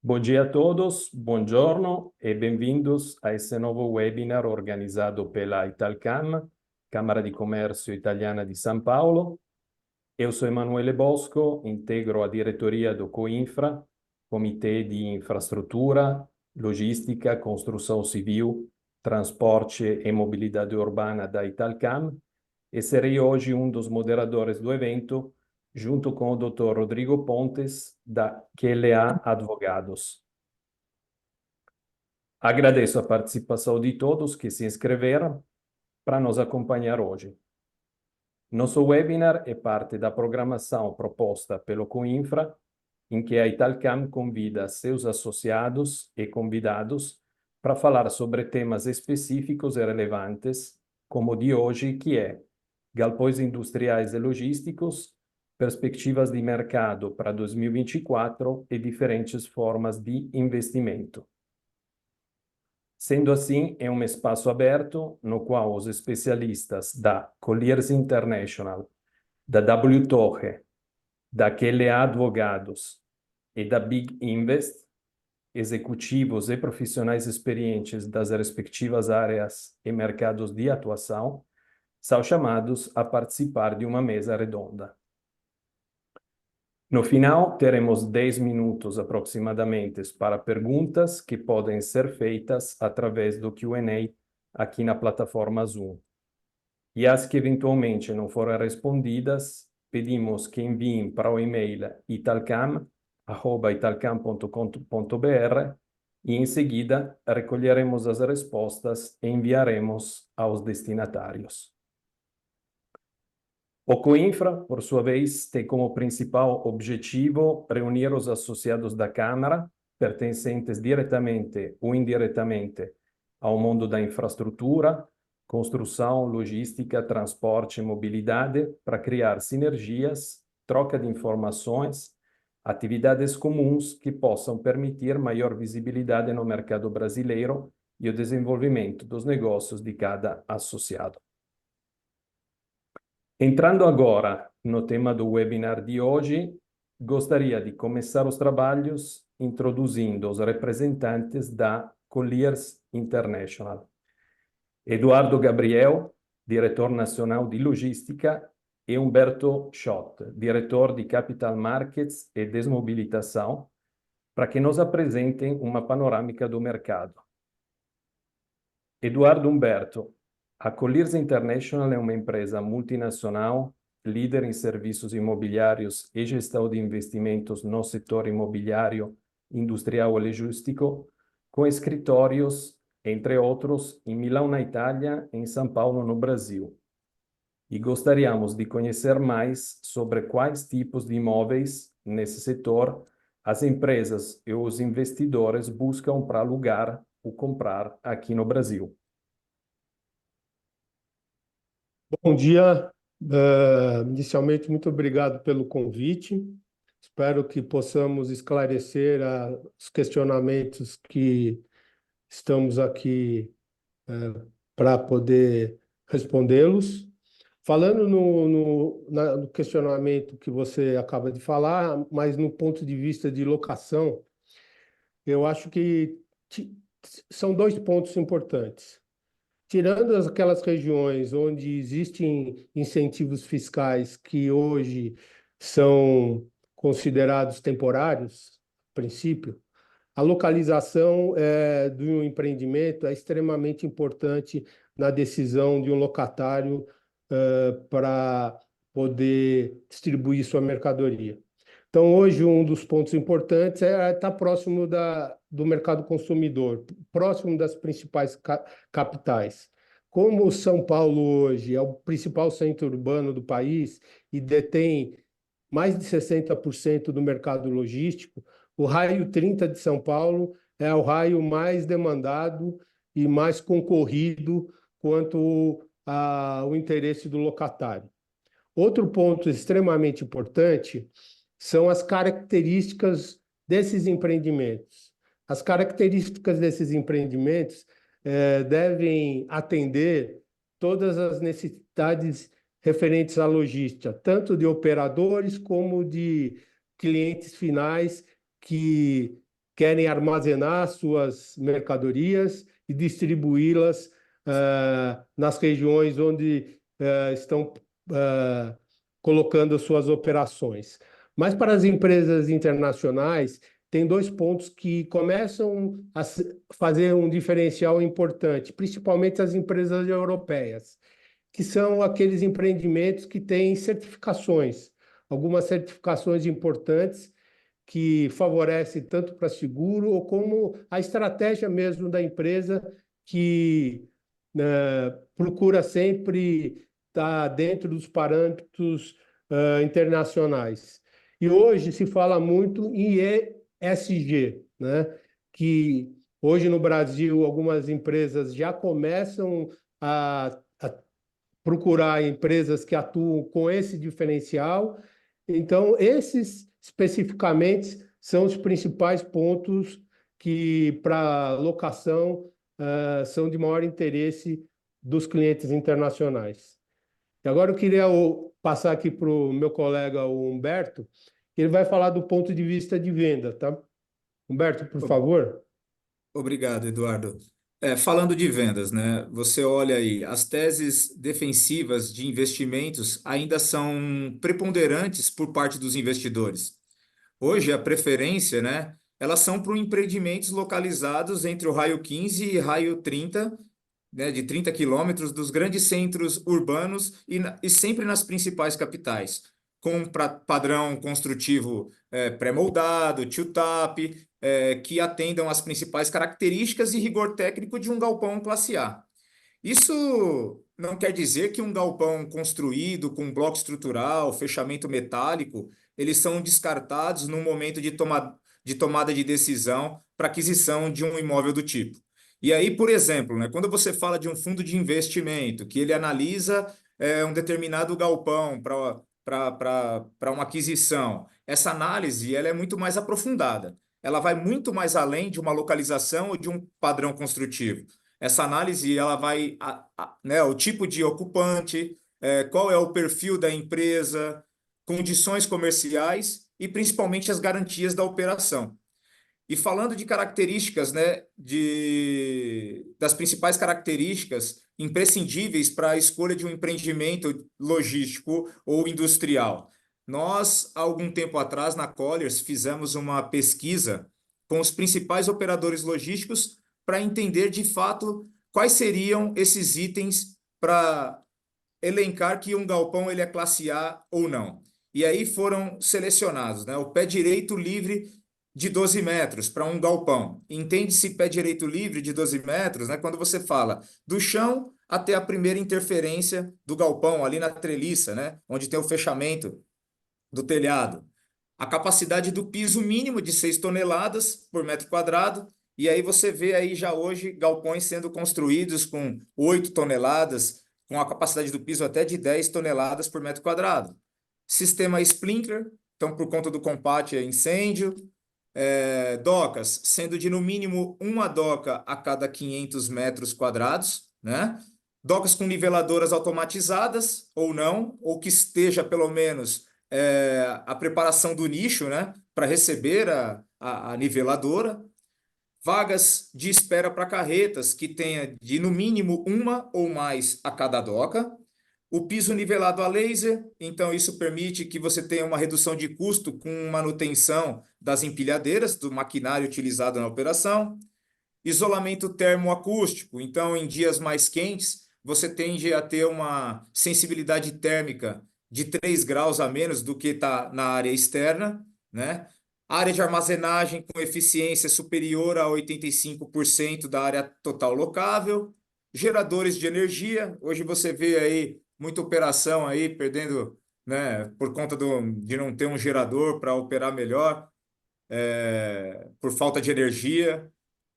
Bom dia a todos, buongiorno e bem-vindos a esse novo webinar organizado pela Italcam, Câmara de Comércio Italiana de São Paulo. Eu sou Emanuele Bosco, integro a diretoria do COINFRA, Comitê de Infraestrutura, Logística, Construção Civil, Transporte e Mobilidade Urbana da Italcam, e serei hoje um dos moderadores do evento, junto com o Dr. Rodrigo Pontes, da QLA Advogados. Agradeço a participação de todos que se inscreveram para nos acompanhar hoje. Nosso webinar é parte da programação proposta pelo COINFRA, em que a Italcam convida seus associados e convidados para falar sobre temas específicos e relevantes, como o de hoje, que é galpões industriais e logísticos, perspectivas de mercado para 2024 e diferentes formas de investimento. Sendo assim, é um espaço aberto no qual os especialistas da Colliers International, da W Torre, da QLA Advogados e da Big Invest, executivos e profissionais experientes das respectivas áreas e mercados de atuação, são chamados a participar de uma mesa redonda. No final, teremos 10 minutos aproximadamente para perguntas que podem ser feitas através do Q&A aqui na plataforma Zoom. E as que eventualmente não forem respondidas, pedimos que enviem para o e-mail italcam@italcam.com.br e em seguida recolheremos as respostas e enviaremos aos destinatários. O COINFRA, por sua vez, tem como principal objetivo reunir os associados da Câmara, pertencentes diretamente ou indiretamente ao mundo da infraestrutura, construção, logística, transporte e mobilidade, para criar sinergias, troca de informações, atividades comuns que possam permitir maior visibilidade no mercado brasileiro e o desenvolvimento dos negócios de cada associado. Entrando agora no tema do webinar de hoje, gostaria de começar os trabalhos introduzindo os representantes da Colliers International. Eduardo Gabriel, diretor nacional de logística, e Humberto Schott, diretor de Capital Markets e Desmobilitação, para que nos apresentem uma panorâmica do mercado. Eduardo Humberto, a Colliers International é uma empresa multinacional, líder em serviços imobiliários e gestão de investimentos no setor imobiliário, industrial e logístico, com escritórios, entre outros, em Milão, na Itália, e em São Paulo, no Brasil. E gostaríamos de conhecer mais sobre quais tipos de imóveis nesse setor as empresas e os investidores buscam para alugar ou comprar aqui no Brasil. Bom dia. Inicialmente, muito obrigado pelo convite. Espero que possamos esclarecer os questionamentos que estamos aqui para poder respondê-los. Falando no questionamento que você acaba de falar, mas no ponto de vista de locação, eu acho que são dois pontos importantes. Tirando aquelas regiões onde existem incentivos fiscais que hoje são considerados temporários, a princípio, a localização do empreendimento é extremamente importante na decisão de um locatário para poder distribuir sua mercadoria. Então, hoje, um dos pontos importantes é estar próximo do mercado consumidor, próximo das principais capitais. Como São Paulo hoje é o principal centro urbano do país e detém mais de 60% do mercado logístico, o raio 30 de São Paulo é o raio mais demandado e mais concorrido quanto ao interesse do locatário. Outro ponto extremamente importante são as características desses empreendimentos. As características desses empreendimentos devem atender todas as necessidades referentes à logística, tanto de operadores como de clientes finais que querem armazenar suas mercadorias e distribuí-las nas regiões onde estão colocando suas operações. Mas para as empresas internacionais, tem dois pontos que começam a fazer um diferencial importante, principalmente as empresas europeias, que são aqueles empreendimentos que têm certificações, algumas certificações importantes que favorecem tanto para seguro ou como a estratégia mesmo da empresa que procura sempre estar dentro dos parâmetros internacionais. E hoje se fala muito em ESG, né? Que hoje no Brasil algumas empresas já começam a procurar empresas que atuam com esse diferencial. Então, esses especificamente são os principais pontos que, para locação, são de maior interesse dos clientes internacionais. E agora eu queria passar aqui para o meu colega, o Humberto, que ele vai falar do ponto de vista de venda, tá? Humberto, por favor. Obrigado, Eduardo. Falando de vendas, né? Você olha aí, as teses defensivas de investimentos ainda são preponderantes por parte dos investidores. Hoje, a preferência, né? Elas são para empreendimentos localizados entre o raio 15 e raio 30, né, de 30 quilômetros dos grandes centros urbanos e sempre nas principais capitais, com padrão construtivo pré-moldado, tilt-up, que atendam às principais características e rigor técnico de um galpão classe A. Isso não quer dizer que um galpão construído com bloco estrutural, fechamento metálico, eles são descartados no momento de tomada de decisão para aquisição de um imóvel do tipo. E aí, por exemplo, né, quando você fala de um fundo de investimento, que ele analisa um determinado galpão para uma aquisição, essa análise ela é muito mais aprofundada. Ela vai muito mais além de uma localização ou de um padrão construtivo. Essa análise ela vai, né, o tipo de ocupante, qual é o perfil da empresa, condições comerciais e principalmente as garantias da operação. E falando de características, né, das principais características imprescindíveis para a escolha de um empreendimento logístico ou industrial. Nós, há algum tempo atrás, na Colliers, fizemos uma pesquisa com os principais operadores logísticos para entender, de fato, quais seriam esses itens para elencar que um galpão ele é classe A ou não. E aí foram selecionados, né, o pé direito livre de 12 metros para um galpão. Entende-se pé direito livre de 12 metros, né, quando você fala do chão até a primeira interferência do galpão, ali na treliça, né, onde tem o fechamento do telhado. A capacidade do piso mínimo de 6 toneladas por metro quadrado, e aí você vê aí já hoje galpões sendo construídos com 8 toneladas, com a capacidade do piso até de 10 toneladas por metro quadrado. Sistema sprinkler, então por conta do combate a incêndio. Docas, sendo de no mínimo uma doca a cada 500 metros quadrados, né? Docas com niveladoras automatizadas ou não, ou que esteja pelo menos a preparação do nicho, né, para receber a niveladora. Vagas de espera para carretas, que tenha de no mínimo uma ou mais a cada doca. O piso nivelado a laser, então isso permite que você tenha uma redução de custo com manutenção das empilhadeiras, do maquinário utilizado na operação. Isolamento termoacústico, então em dias mais quentes, você tende a ter uma sensibilidade térmica de 3 graus a menos do que está na área externa, né? Área de armazenagem com eficiência superior a 85% da área total locável. Geradores de energia, hoje você vê aí muita operação aí perdendo, né, por conta de não ter um gerador para operar melhor, por falta de energia.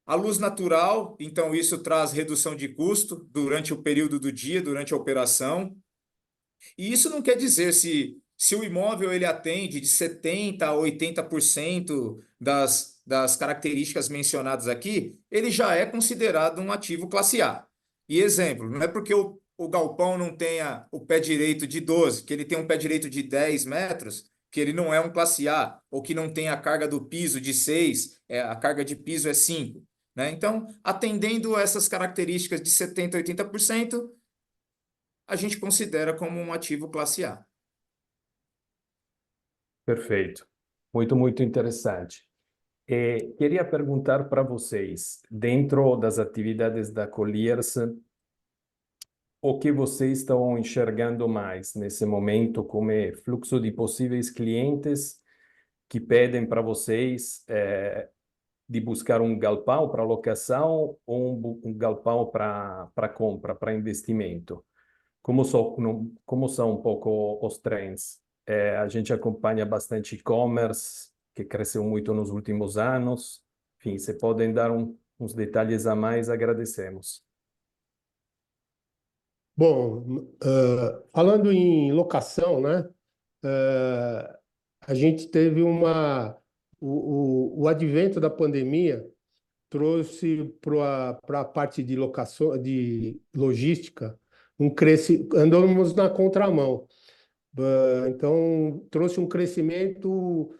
A luz natural, então isso traz redução de custo durante o período do dia, durante a operação. E isso não quer dizer se o imóvel ele atende de 70% a 80% das características mencionadas aqui, ele já é considerado um ativo classe A. E exemplo, não é porque o galpão não tenha o pé direito de 12, que ele tem um pé direito de 10 metros, que ele não é um classe A, ou que não tem a carga do piso de 6, a carga de piso é 5, né? Então, atendendo a essas características de 70%, 80%, a gente considera como um ativo classe A. Perfeito. Muito, muito interessante. Queria perguntar para vocês, dentro das atividades da Colliers, o que vocês estão enxergando mais nesse momento como fluxo de possíveis clientes que pedem para vocês de buscar um galpão para locação ou um galpão para compra, para investimento? Como são um pouco os trends? A gente acompanha bastante e-commerce, que cresceu muito nos últimos anos. Enfim, se podem dar uns detalhes a mais, agradecemos. Bom, falando em locação, né? A gente teve o advento da pandemia trouxe para a parte de locação, de logística, andamos na contramão. Então, trouxe um crescimento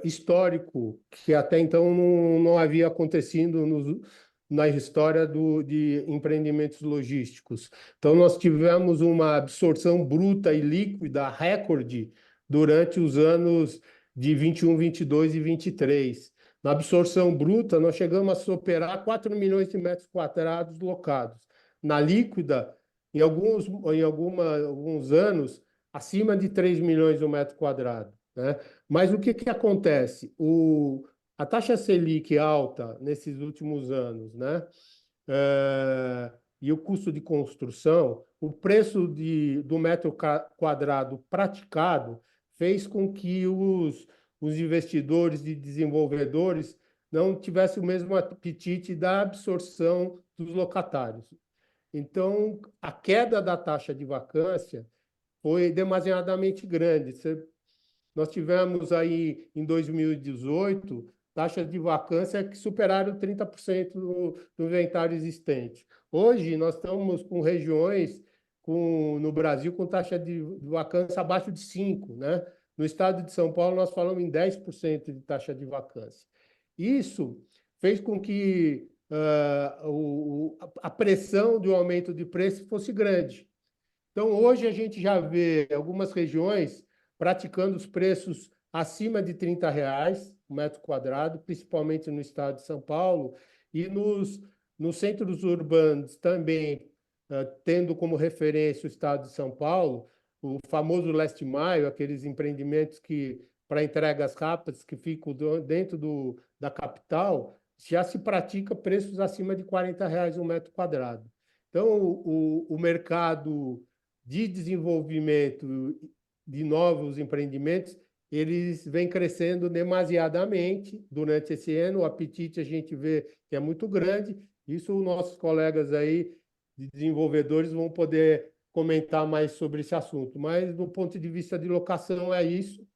histórico que até então não havia acontecido na história de empreendimentos logísticos. Então, nós tivemos uma absorção bruta e líquida recorde durante os anos de 21, 22 e 23. Na absorção bruta, nós chegamos a superar 4 milhões de metros quadrados locados. Na líquida, em alguns anos, acima de 3 milhões de metro quadrado, né? Mas o que acontece? A taxa Selic alta nesses últimos anos, né? E o custo de construção, o preço do metro quadrado praticado fez com que os investidores e desenvolvedores não tivessem o mesmo apetite da absorção dos locatários. Então, a queda da taxa de vacância foi demasiadamente grande. Nós tivemos aí, em 2018, taxas de vacância que superaram 30% do inventário existente. Hoje, nós estamos com regiões no Brasil com taxa de vacância abaixo de 5%, né? No estado de São Paulo, nós falamos em 10% de taxa de vacância. Isso fez com que a pressão do aumento de preço fosse grande. Então, hoje a gente já vê algumas regiões praticando os preços acima de R$ 30 o metro quadrado, principalmente no estado de São Paulo, e nos centros urbanos também, tendo como referência o estado de São Paulo, o famoso Leste Maio, aqueles empreendimentos para entregas rápidas que ficam dentro da capital, já se pratica preços acima de R$ 40 o metro quadrado. Então, o mercado de desenvolvimento de novos empreendimentos, eles vêm crescendo demasiadamente durante esse ano. O apetite a gente vê que é muito grande. Isso os nossos colegas aí de desenvolvedores vão poder comentar mais sobre esse assunto. Mas, do ponto de vista de locação, é isso.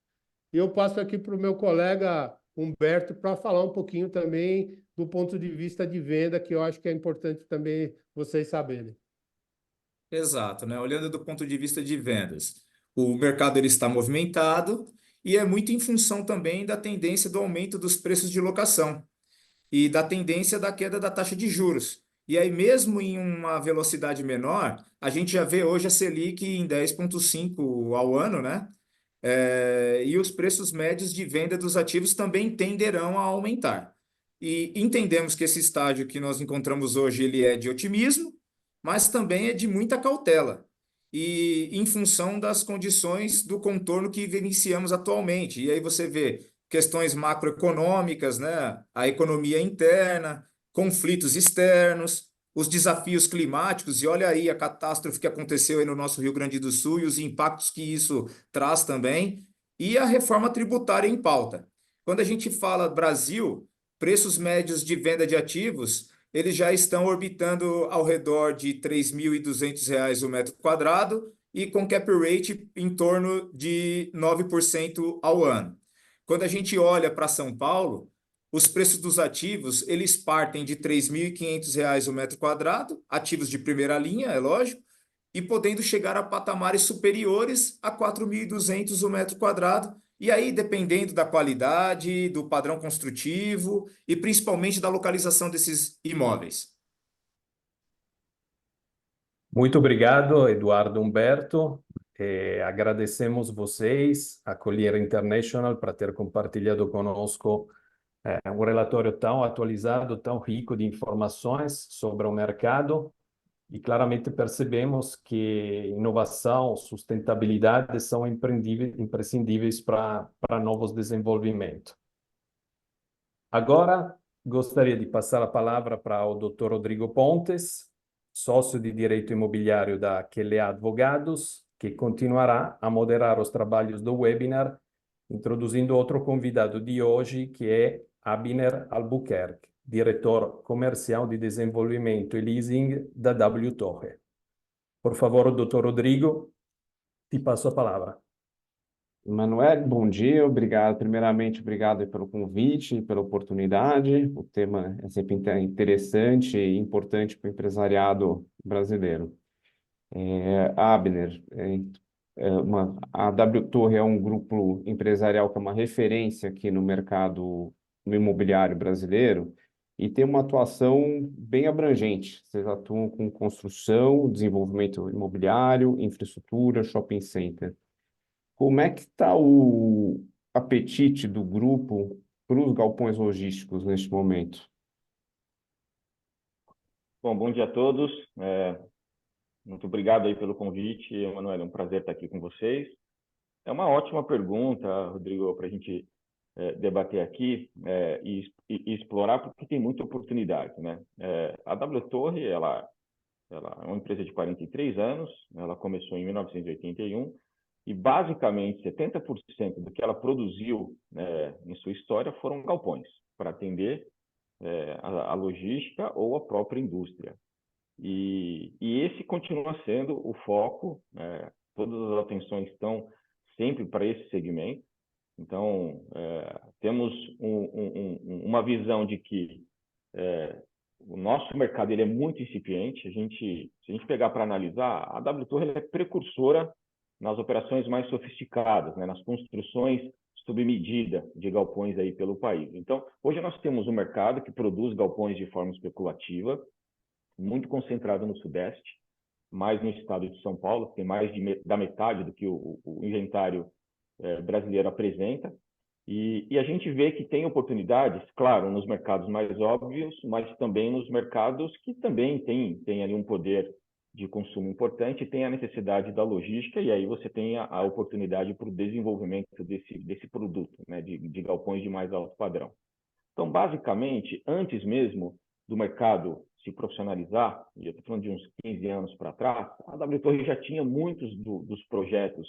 Eu passo aqui para o meu colega Humberto para falar um pouquinho também do ponto de vista de venda, que eu acho que é importante também vocês saberem. Exato, né? Olhando do ponto de vista de vendas, o mercado ele está movimentado e é muito em função também da tendência do aumento dos preços de locação e da tendência da queda da taxa de juros. E aí, mesmo em uma velocidade menor, a gente já vê hoje a Selic em 10,5 ao ano, né? E os preços médios de venda dos ativos também tenderão a aumentar. E entendemos que esse estágio que nós encontramos hoje ele é de otimismo, mas também é de muita cautela. E em função das condições do contorno que vivenciamos atualmente. E aí você vê questões macroeconômicas, né? A economia interna, conflitos externos, os desafios climáticos, e olha aí a catástrofe que aconteceu aí no nosso Rio Grande do Sul e os impactos que isso traz também, e a reforma tributária em pauta. Quando a gente fala Brasil, preços médios de venda de ativos, eles já estão orbitando ao redor de R$ 3.200 o metro quadrado e com cap rate em torno de 9% ao ano. Quando a gente olha para São Paulo, os preços dos ativos, eles partem de R$ 3.500 o metro quadrado, ativos de primeira linha, é lógico, e podendo chegar a patamares superiores a 4.200 o metro quadrado. E aí, dependendo da qualidade, do padrão construtivo e principalmente da localização desses imóveis. Muito obrigado, Eduardo Humberto. Agradecemos vocês, a Collier International, para ter compartilhado conosco um relatório tão atualizado, tão rico de informações sobre o mercado. E claramente percebemos que inovação, sustentabilidade são imprescindíveis para novos desenvolvimentos. Agora, gostaria de passar a palavra para o Dr. Rodrigo Pontes, sócio de Direito Imobiliário da QLA Advogados, que continuará a moderar os trabalhos do webinar, introduzindo outro convidado de hoje, que é Abner Albuquerque, diretor comercial de desenvolvimento e leasing da W Torre. Por favor, Dr. Rodrigo, te passo a palavra. Emanuel, bom dia, obrigado. Primeiramente, obrigado aí pelo convite, pela oportunidade. O tema é sempre interessante e importante para o empresariado brasileiro. Abner, a W Torre é um grupo empresarial que é uma referência aqui no mercado no imobiliário brasileiro e tem uma atuação bem abrangente. Vocês atuam com construção, desenvolvimento imobiliário, infraestrutura, shopping center. Como é que está o apetite do grupo para os galpões logísticos neste momento? Bom dia a todos. Muito obrigado aí pelo convite, Emanuel. É um prazer estar aqui com vocês. É uma ótima pergunta, Rodrigo, para a gente debater aqui e explorar, porque tem muita oportunidade, né? A W Torre, ela é uma empresa de 43 anos, ela começou em 1981 e basicamente 70% do que ela produziu em sua história foram galpões para atender a logística ou a própria indústria. E esse continua sendo o foco, todas as atenções estão sempre para esse segmento. Então, temos uma visão de que o nosso mercado ele é muito incipiente. Se a gente pegar para analisar, a W Torre ela é precursora nas operações mais sofisticadas, né, nas construções sob medida de galpões aí pelo país. Então, hoje nós temos um mercado que produz galpões de forma especulativa, muito concentrado no Sudeste, mais no estado de São Paulo, que tem mais da metade do que o inventário brasileiro apresenta. E a gente vê que tem oportunidades, claro, nos mercados mais óbvios, mas também nos mercados que também tem ali um poder de consumo importante, tem a necessidade da logística, e aí você tem a oportunidade para o desenvolvimento desse produto, né, de galpões de mais alto padrão. Então, basicamente, antes mesmo do mercado se profissionalizar, e eu estou falando de uns 15 anos para trás, a W Torre já tinha muitos dos projetos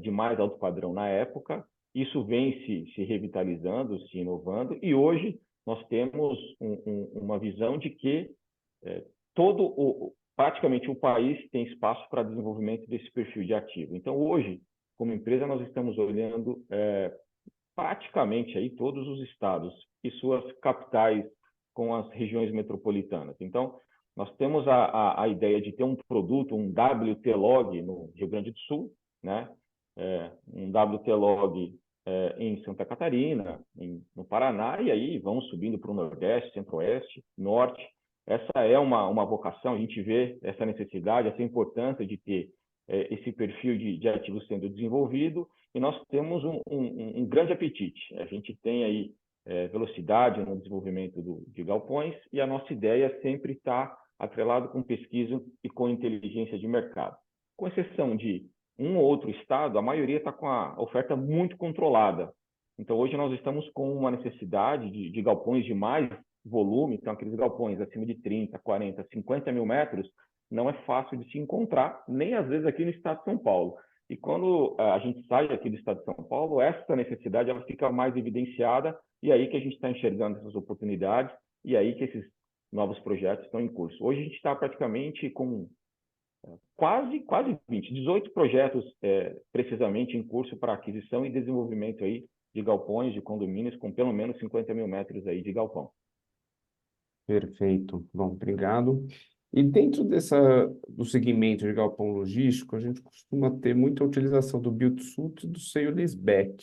de mais alto padrão na época. Isso vem se revitalizando, se inovando, e hoje nós temos uma visão de que praticamente o país tem espaço para desenvolvimento desse perfil de ativo. Então, hoje, como empresa, nós estamos olhando praticamente aí todos os estados e suas capitais com as regiões metropolitanas. Então, nós temos a ideia de ter um produto, um WT-Log no Rio Grande do Sul, né? Um WT-Log em Santa Catarina, no Paraná, e aí vamos subindo para o Nordeste, Centro-Oeste, Norte. Essa é uma vocação, a gente vê essa necessidade, essa importância de ter esse perfil de ativos sendo desenvolvido, e nós temos um grande apetite. A gente tem aí velocidade no desenvolvimento de galpões, e a nossa ideia sempre está atrelado com pesquisa e com inteligência de mercado. Com exceção de um ou outro estado, a maioria está com a oferta muito controlada. Então, hoje nós estamos com uma necessidade de galpões de mais volume, então aqueles galpões acima de 30, 40, 50 mil metros, não é fácil de se encontrar, nem às vezes aqui no estado de São Paulo. E quando a gente sai aqui do estado de São Paulo, essa necessidade ela fica mais evidenciada, e aí que a gente está enxergando essas oportunidades, e aí que esses novos projetos estão em curso. Hoje a gente está praticamente com quase 18 projetos precisamente em curso para aquisição e desenvolvimento aí de galpões, de condomínios com pelo menos 50 mil metros aí de galpão. Perfeito. Bom, obrigado. E dentro do segmento de galpão logístico, a gente costuma ter muita utilização do build-to-suit e do sale-leaseback.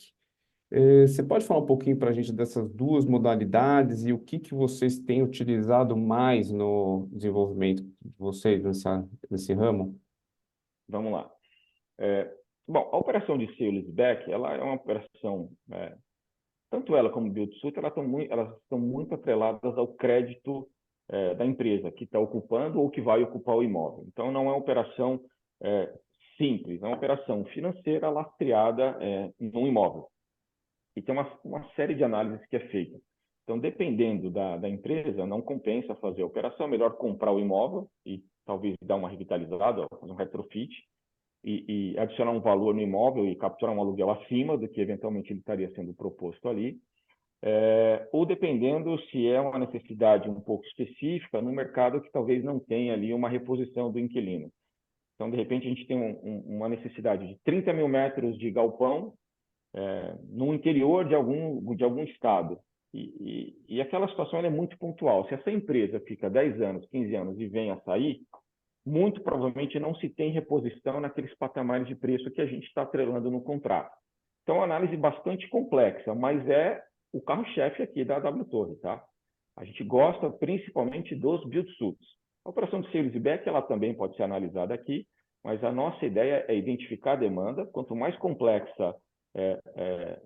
Você pode falar um pouquinho para a gente dessas duas modalidades e o que vocês têm utilizado mais no desenvolvimento de vocês nesse ramo? Vamos lá. Bom, a operação de sale-leaseback, ela é uma operação, tanto ela como o build-to-suit, elas estão muito atreladas ao crédito da empresa que está ocupando ou que vai ocupar o imóvel. Então, não é uma operação simples, é uma operação financeira lastreada num imóvel. E tem uma série de análises que é feita. Então, dependendo da empresa, não compensa fazer a operação, é melhor comprar o imóvel e talvez dar uma revitalizada, fazer um retrofit, e adicionar um valor no imóvel e capturar um aluguel acima do que eventualmente ele estaria sendo proposto ali. Ou dependendo se é uma necessidade um pouco específica no mercado que talvez não tenha ali uma reposição do inquilino. Então, de repente, a gente tem uma necessidade de 30 mil metros de galpão no interior de algum estado. E aquela situação é muito pontual. Se essa empresa fica 10 anos, 15 anos e vem a sair, muito provavelmente não se tem reposição naqueles patamares de preço que a gente está atrelando no contrato. Então, é uma análise bastante complexa, mas é o carro-chefe aqui da WTorre, tá? A gente gosta principalmente dos build-to-suits. A operação de sale-leaseback, ela também pode ser analisada aqui, mas a nossa ideia é identificar a demanda. Quanto mais complexa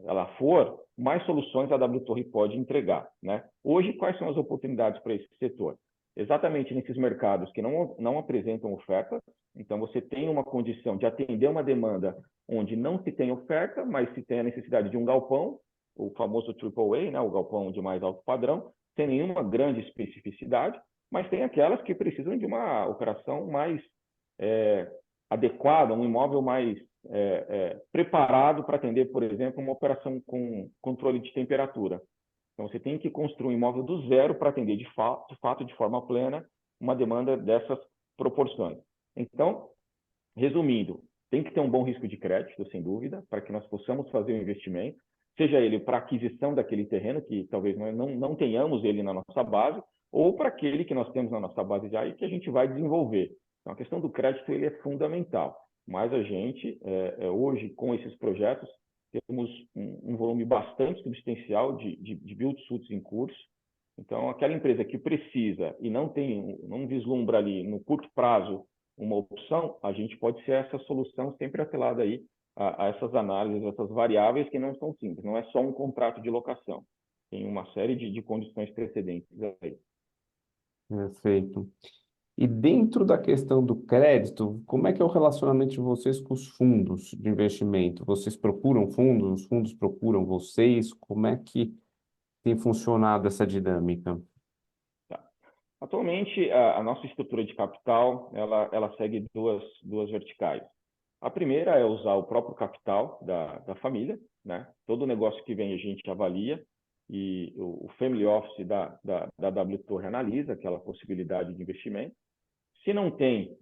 ela for, mais soluções a WTorre pode entregar, né? Hoje, quais são as oportunidades para esse setor? Exatamente nesses mercados que não apresentam oferta. Então, você tem uma condição de atender uma demanda onde não se tem oferta, mas se tem a necessidade de um galpão, o famoso AAA, né, o galpão de mais alto padrão, sem nenhuma grande especificidade, mas tem aquelas que precisam de uma operação mais adequada, um imóvel mais preparado para atender, por exemplo, uma operação com controle de temperatura. Então, você tem que construir um imóvel do zero para atender de fato, de forma plena, uma demanda dessas proporções. Então, resumindo, tem que ter um bom risco de crédito, sem dúvida, para que nós possamos fazer o investimento, seja ele para aquisição daquele terreno, que talvez nós não tenhamos ele na nossa base, ou para aquele que nós temos na nossa base já e que a gente vai desenvolver. Então, a questão do crédito ele é fundamental. Mas a gente, hoje, com esses projetos, temos um volume bastante substancial de build-to-suits em curso. Então, aquela empresa que precisa e não vislumbra ali no curto prazo uma opção, a gente pode ser essa solução sempre atrelada aí a essas análises, essas variáveis que não são simples. Não é só um contrato de locação. Tem uma série de condições precedentes aí. Perfeito. E dentro da questão do crédito, como é que é o relacionamento de vocês com os fundos de investimento? Vocês procuram fundos, os fundos procuram vocês? Como é que tem funcionado essa dinâmica? Tá. Atualmente, a nossa estrutura de capital, ela segue duas verticais. A primeira é usar o próprio capital da família, né? Todo negócio que vem a gente avalia e o Family Office da WTorre analisa aquela possibilidade de investimento. Se não tem,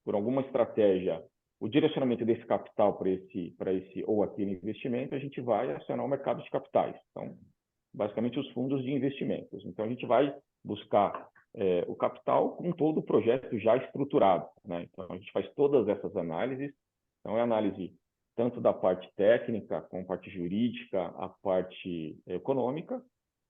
por alguma estratégia, o direcionamento desse capital para esse ou aquele investimento, a gente vai acionar o mercado de capitais. Então, basicamente, os fundos de investimentos. Então, a gente vai buscar o capital com todo o projeto já estruturado, né? Então, a gente faz todas essas análises. Então, é análise tanto da parte técnica, com a parte jurídica, a parte econômica,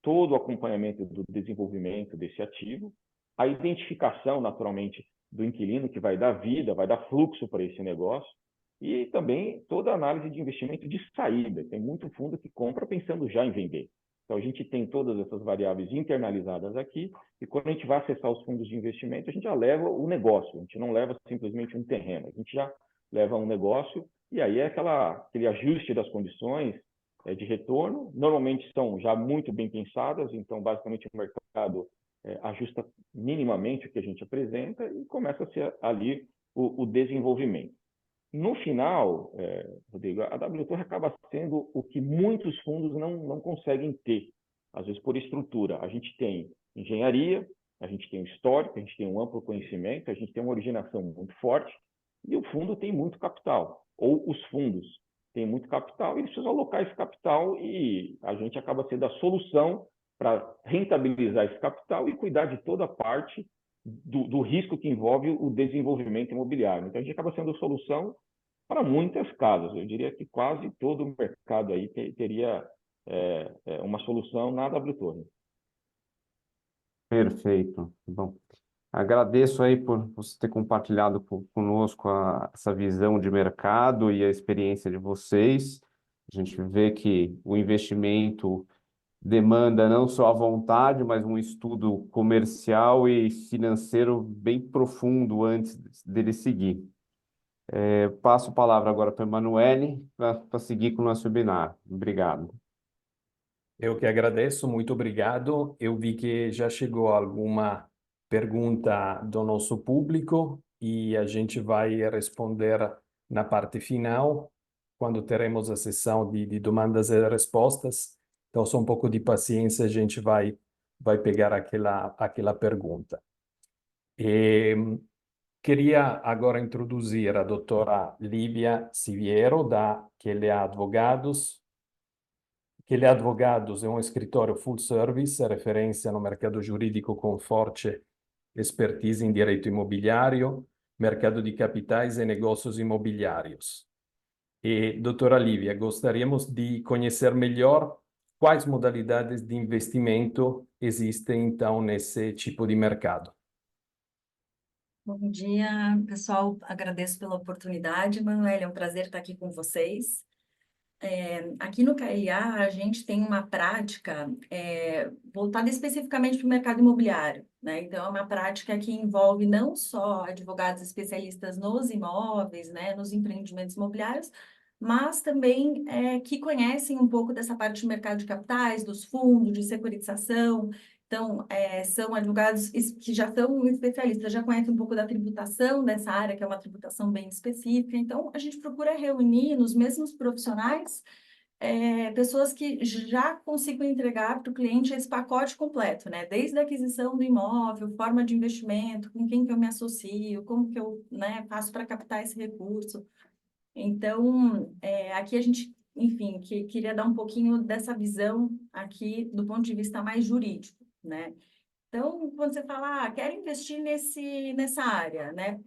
todo o acompanhamento do desenvolvimento desse ativo, a identificação, naturalmente, do inquilino que vai dar vida, vai dar fluxo para esse negócio, e também toda a análise de investimento de saída. Tem muito fundo que compra pensando já em vender. Então, a gente tem todas essas variáveis internalizadas aqui, e quando a gente vai acessar os fundos de investimento, a gente já leva o negócio, a gente não leva simplesmente um terreno, a gente já leva um negócio, e aí é aquele ajuste das condições de retorno, normalmente são já muito bem pensadas, então, basicamente, o mercado ajusta minimamente o que a gente apresenta e começa a ser ali o desenvolvimento. No final, Rodrigo, a WTorre acaba sendo o que muitos fundos não conseguem ter, às vezes por estrutura. A gente tem engenharia, a gente tem um histórico, a gente tem um amplo conhecimento, a gente tem uma originação muito forte, e o fundo tem muito capital, ou os fundos têm muito capital, e eles precisam alocar esse capital e a gente acaba sendo a solução para rentabilizar esse capital e cuidar de toda a parte do risco que envolve o desenvolvimento imobiliário. Então, a gente acaba sendo solução para muitas casas. Eu diria que quase todo o mercado aí teria uma solução na W Torre. Perfeito. Bom, agradeço aí por você ter compartilhado conosco essa visão de mercado e a experiência de vocês. A gente vê que o investimento demanda não só a vontade, mas um estudo comercial e financeiro bem profundo antes dele seguir. Passo a palavra agora para a Emanuele para seguir com o nosso webinar. Obrigado. Eu que agradeço, muito obrigado. Eu vi que já chegou alguma pergunta do nosso público e a gente vai responder na parte final, quando teremos a sessão de demandas e respostas. Então, só um pouco de paciência, a gente vai pegar aquela pergunta. Queria agora introduzir a doutora Lívia Siviero, da QLA Advogados. QLA Advogados é um escritório full service, referência no mercado jurídico com forte expertise em direito imobiliário, mercado de capitais e negócios imobiliários. E, doutora Lívia, gostaríamos de conhecer melhor quais modalidades de investimento existem, então, nesse tipo de mercado. Bom dia, pessoal. Agradeço pela oportunidade, Manuel. É um prazer estar aqui com vocês. Aqui no KLA, a gente tem uma prática voltada especificamente para o mercado imobiliário, né? Então, é uma prática que envolve não só advogados especialistas nos imóveis, né, nos empreendimentos imobiliários, mas também que conhecem um pouco dessa parte de mercado de capitais, dos fundos, de securitização. Então, são advogados que já são especialistas, já conhecem um pouco da tributação dessa área, que é uma tributação bem específica. Então, a gente procura reunir nos mesmos profissionais pessoas que já consigam entregar para o cliente esse pacote completo, né? Desde a aquisição do imóvel, forma de investimento, com quem que eu me associo, como que eu, né, faço para captar esse recurso. Então, aqui a gente, enfim, queria dar um pouquinho dessa visão aqui do ponto de vista mais jurídico, né? Então, quando você fala, quero investir nessa área, né?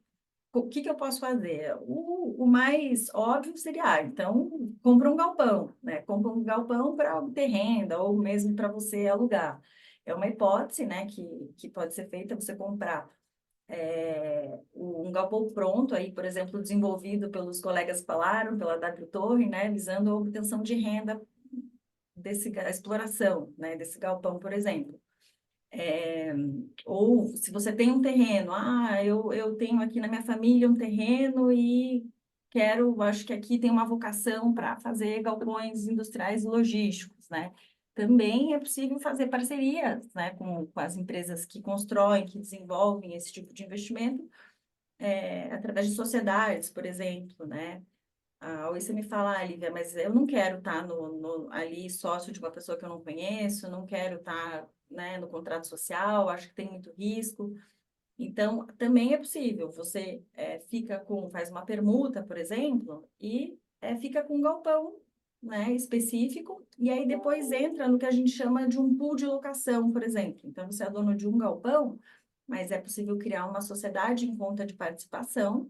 O que eu posso fazer? O mais óbvio seria, então, compra um galpão, né? Compra um galpão para obter renda ou mesmo para você alugar. É uma hipótese, né, que pode ser feita, você comprar um galpão pronto, aí, por exemplo, desenvolvido pelos colegas que falaram, pela W Torre, né, visando a obtenção de renda a exploração, né, desse galpão, por exemplo. Ou se você tem um terreno, eu tenho aqui na minha família um terreno e acho que aqui tem uma vocação para fazer galpões industriais e logísticos, né? Também é possível fazer parcerias, né, com as empresas que constroem, que desenvolvem esse tipo de investimento, através de sociedades, por exemplo, né? Hoje você me fala, Lívia, mas eu não quero estar ali sócio de uma pessoa que eu não conheço, não quero estar, né, no contrato social, acho que tem muito risco. Então, também é possível. Você faz uma permuta, por exemplo, e fica com um galpão, né, específico, e aí depois entra no que a gente chama de um pool de locação, por exemplo. Então, você é dono de um galpão, mas é possível criar uma sociedade em conta de participação,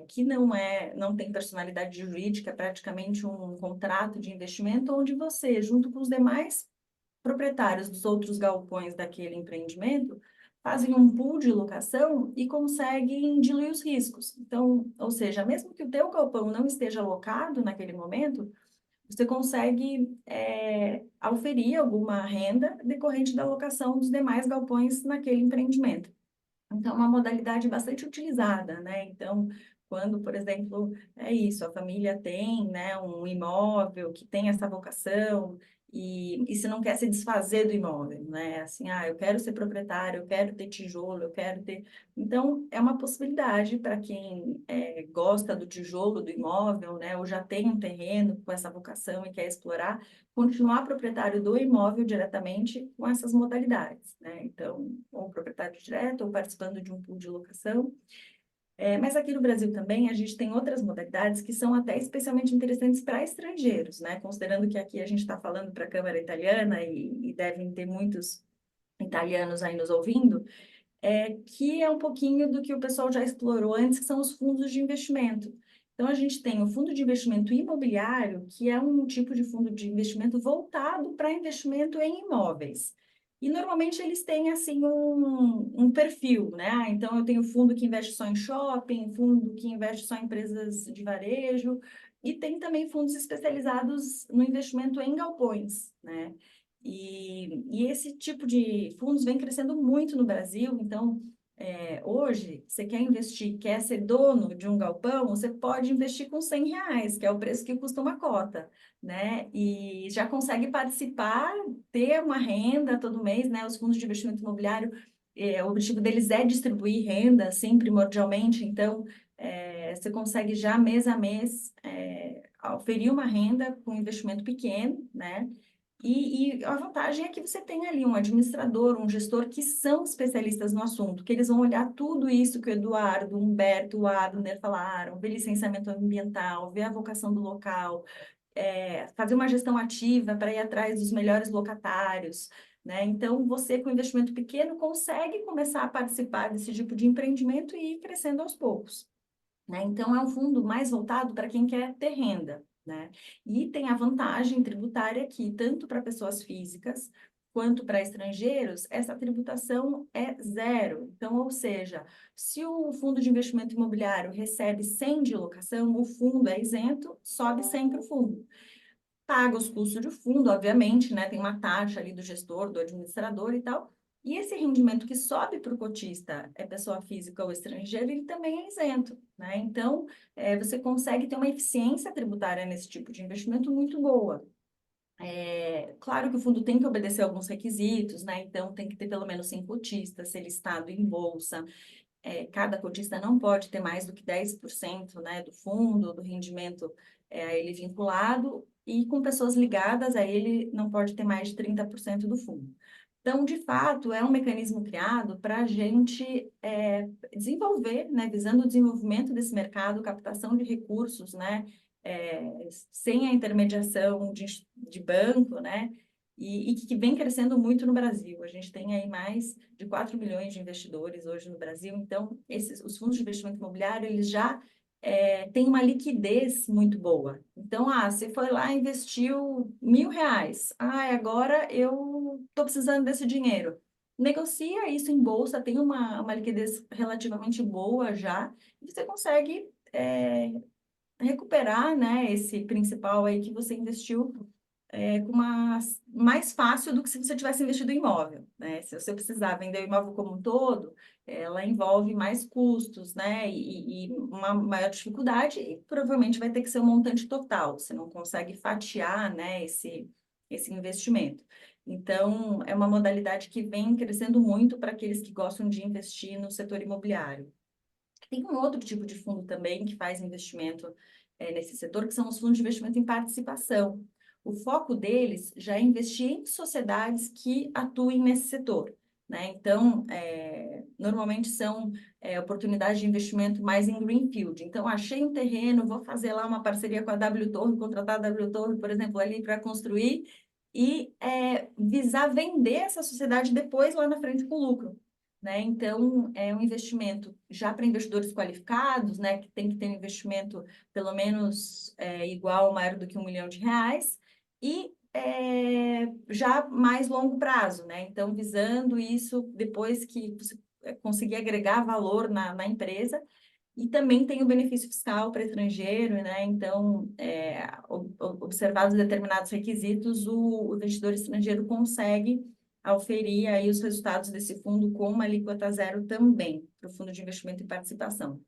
que não tem personalidade jurídica, é praticamente um contrato de investimento, onde você, junto com os demais proprietários dos outros galpões daquele empreendimento, fazem um pool de locação e conseguem diluir os riscos. Então, ou seja, mesmo que o teu galpão não esteja alocado naquele momento, você consegue auferir alguma renda decorrente da alocação dos demais galpões naquele empreendimento. Então, é uma modalidade bastante utilizada, né? Então, quando, por exemplo, a família tem, né, um imóvel que tem essa vocação e se não quer se desfazer do imóvel, né? Assim, eu quero ser proprietário, eu quero ter tijolo, eu quero ter... Então, é uma possibilidade para quem gosta do tijolo do imóvel, né? Ou já tem um terreno com essa vocação e quer explorar, continuar proprietário do imóvel diretamente com essas modalidades, né? Então, ou proprietário direto, ou participando de um pool de locação. Mas aqui no Brasil também a gente tem outras modalidades que são até especialmente interessantes para estrangeiros, né? Considerando que aqui a gente está falando para a Câmara Italiana e devem ter muitos italianos aí nos ouvindo, que é um pouquinho do que o pessoal já explorou antes, que são os fundos de investimento. Então, a gente tem o fundo de investimento imobiliário, que é um tipo de fundo de investimento voltado para investimento em imóveis. E, normalmente, eles têm, assim, um perfil, né? Então, eu tenho fundo que investe só em shopping, fundo que investe só em empresas de varejo, e tem também fundos especializados no investimento em galpões, né? E esse tipo de fundos vem crescendo muito no Brasil, então, hoje, você quer investir, quer ser dono de um galpão, você pode investir com R$ 100, que é o preço que custa uma cota, né? E já consegue participar, ter uma renda todo mês, né? Os fundos de investimento imobiliário, o objetivo deles é distribuir renda, assim, primordialmente, então, você consegue já mês a mês oferir uma renda com investimento pequeno, né? E a vantagem é que você tem ali um administrador, um gestor que são especialistas no assunto, que eles vão olhar tudo isso que o Eduardo, o Humberto, o Abner falaram, ver licenciamento ambiental, ver a vocação do local, fazer uma gestão ativa para ir atrás dos melhores locatários, né? Então, você com investimento pequeno consegue começar a participar desse tipo de empreendimento e ir crescendo aos poucos, né? Então, é um fundo mais voltado para quem quer ter renda, né? E tem a vantagem tributária que, tanto para pessoas físicas quanto para estrangeiros, essa tributação é zero. Então, ou seja, se o fundo de investimento imobiliário recebe 100 de locação, o fundo é isento, sobe 100 para o fundo. Paga os custos do fundo, obviamente, né? Tem uma taxa ali do gestor, do administrador e tal. E esse rendimento que sobe para o cotista, é pessoa física ou estrangeira, ele também é isento, né? Então, você consegue ter uma eficiência tributária nesse tipo de investimento muito boa. Claro que o fundo tem que obedecer alguns requisitos, né? Então, tem que ter pelo menos 100 cotistas, ser listado em bolsa. Cada cotista não pode ter mais do que 10%, né, do fundo, do rendimento a ele vinculado, e com pessoas ligadas a ele não pode ter mais de 30% do fundo. Então, de fato, é um mecanismo criado para a gente desenvolver, né, visando o desenvolvimento desse mercado, captação de recursos, né, sem a intermediação de banco, né, e que vem crescendo muito no Brasil. A gente tem aí mais de 4 milhões de investidores hoje no Brasil, então os fundos de investimento imobiliário, eles já têm uma liquidez muito boa. Então, você foi lá e investiu R$ 1.000, agora eu estou precisando desse dinheiro. Negocia isso em bolsa, tem uma liquidez relativamente boa já, e você consegue recuperar, né, esse principal aí que você investiu mais fácil do que se você tivesse investido em imóvel, né? Se você precisar vender o imóvel como um todo, ela envolve mais custos, né? E uma maior dificuldade, e provavelmente vai ter que ser um montante total, você não consegue fatiar, né, esse investimento. Então, é uma modalidade que vem crescendo muito para aqueles que gostam de investir no setor imobiliário. Tem um outro tipo de fundo também que faz investimento nesse setor, que são os fundos de investimento em participação. O foco deles já é investir em sociedades que atuem nesse setor, né? Então, normalmente são oportunidades de investimento mais em greenfield. Então, achei um terreno, vou fazer lá uma parceria com a W Torre, contratar a W Torre, por exemplo, ali para construir e visar vender essa sociedade depois lá na frente com lucro, né? Então, é um investimento já para investidores qualificados, né? Que tem que ter um investimento pelo menos igual ou maior do que R$ 1 milhão, e já mais longo prazo, né? Então, visando isso depois que você conseguir agregar valor na empresa, e também tem o benefício fiscal para estrangeiro, né? Então, observados determinados requisitos, o investidor estrangeiro consegue auferir aí os resultados desse fundo com uma alíquota zero também, para o fundo de investimento e participação.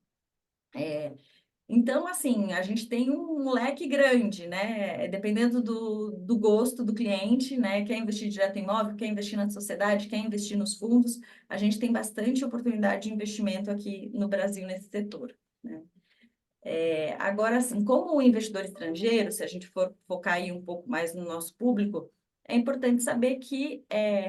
Então, assim, a gente tem um leque grande, né? Dependendo do gosto do cliente, né? Quer investir direto em imóvel, quer investir na sociedade, quer investir nos fundos, a gente tem bastante oportunidade de investimento aqui no Brasil nesse setor, né? Agora, assim, como investidor estrangeiro, se a gente for focar aí um pouco mais no nosso público, é importante saber que